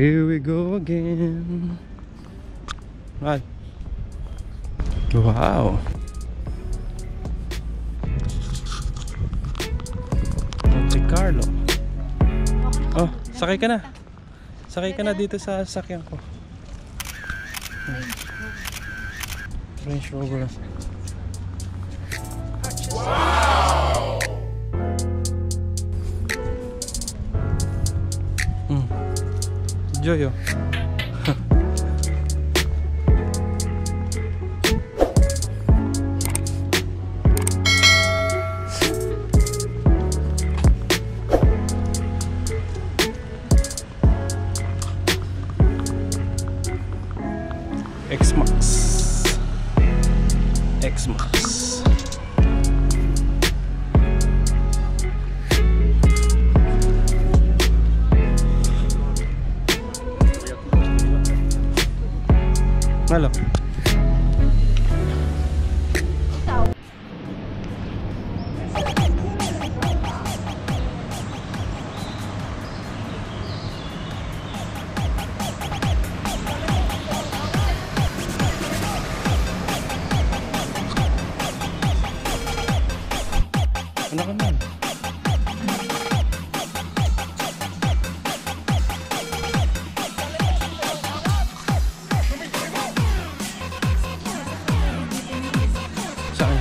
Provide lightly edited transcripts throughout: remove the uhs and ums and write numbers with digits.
Here we go again. Right. Wow. Monte Carlo. Oh, sakay ka na. Sakay ka na dito sa sasakyan ko. Range Rover. Wow! Enjoy, oh. X-Max. Halo. Ano ka man? Saan?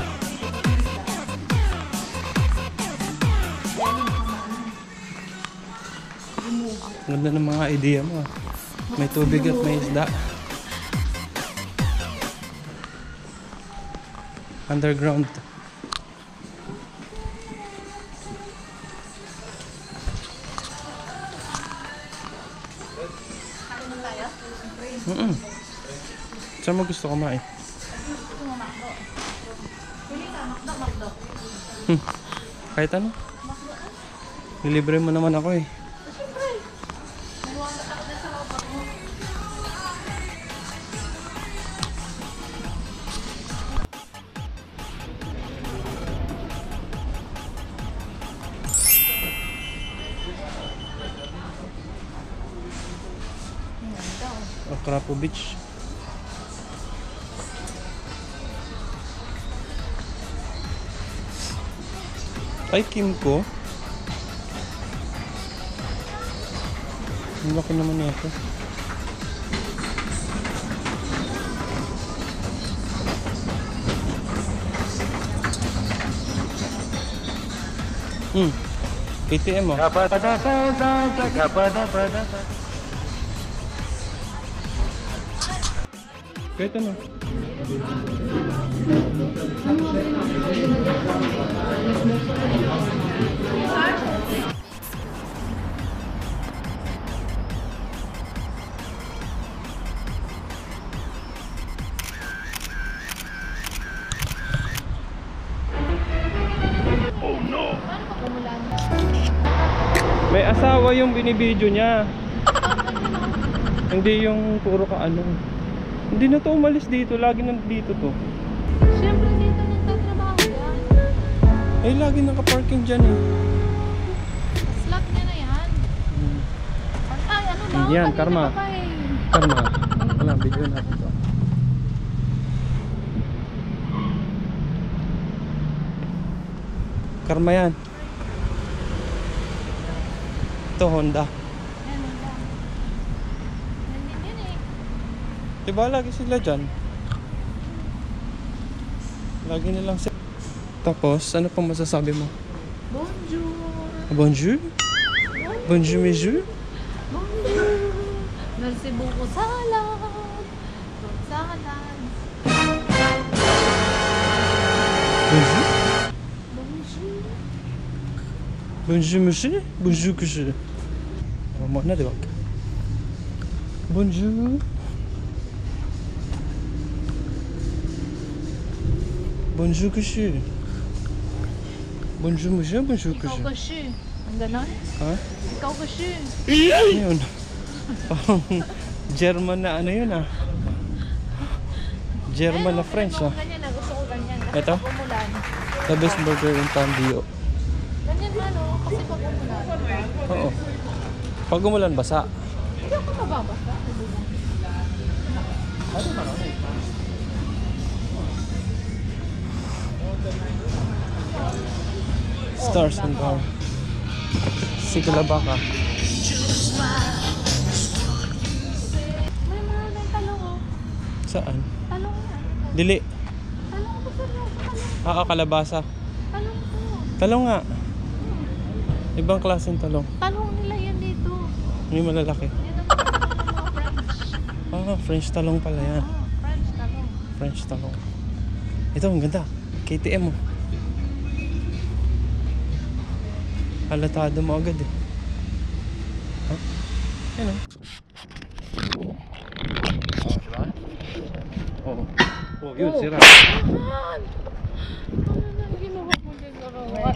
Ganda ng mga idea mo. May tubig at may isda. Underground. Saan mo gusto kumain? Kahit ano? Nilibre mo naman ako eh. Okrapo Beach. Ay, Kimco. Ang laki naman ito. ATM mo. Kahit ano. Oh no! May asawa yung binibidyo niya. Hindi yung puro ka ano. Hindi na to umalis dito. Lagi nandito to. Siyempre dito nagtatrabaho yan. Eh, lagi nakaparking dyan eh. Slot niya na yan. Ay, ano ba? Yan, Kanina Karma. pa eh. Karma. Wala, video natin to. Karma yan. Ito, Honda. Yan, wala. Nandun yun eh. Diba lagi sila dyan? Lagi nilang sila. Tapos, ano pa masasabi mo? Bonjour. Bonjour? Bonjour, monsieur? Bonjour. Merci beaucoup salad. Fruit salad. Bonjour? Bonjour. Bonjour, monsieur? Bonjour, monsieur. Mo na, diba? Bonjour. Bonjour, monsieur. Bonjour, monsieur. Bonjour, Ikaw monsieur. kasi. Ang ganon? Ha? Ikaw kasi. Ano yun? Parang German na ano yun ah. German na French ah. Ganyan na, gusto ko ganyan. Kasi Ito? pag umulan. The best burger in Tandio. Ganyan man o, kasi pag umulan. Oo. Pag umulan, basa. Hindi ako mababasa. Stars and Bar. Sigalabaka. May mga may talong oh. Saan? Talong yan. Dili. Talong ko seryoso. Talong. Kalabasa. Talong ko. Talong nga. Ibang klaseng talong. Talong nila yan dito. May malalaki. Yan ang mga French. French talong pala yan. French talong. French talong. Ito, ang ganda. KTM mo. Halatado mo agad eh. Huh? Yan o. Oo. Oh, yun, sira. Ahan! Ano nang ginawa mo dyan sa kawa?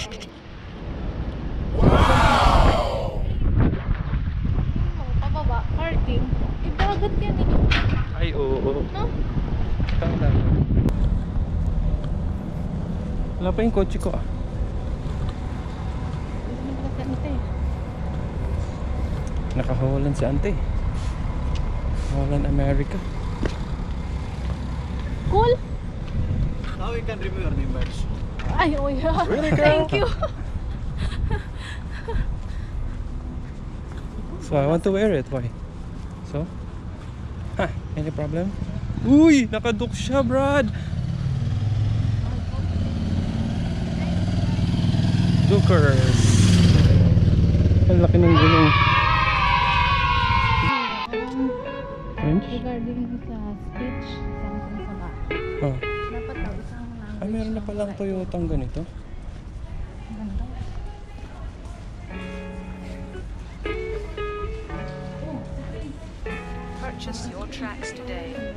Pababa, parking. Ibagat yan eh. Ay, oo. No? Tanda. Wala pa yung kotse ko ah. Nakahawalan si ante. Hawalan America. Cool? Now we can remove your numbers. Ay, oh yeah. Really, girl? Thank you. So I want to wear it. Why? So? Any problem? Uy! Nakaduk siya, Brad! Dukers! Ang laki ng gulong. French? Regarding sa speech, something sa ba? Oh. Dapat daw isang language. Meron na palang Toyotang ganito. Ganda. Purchase your tracks today.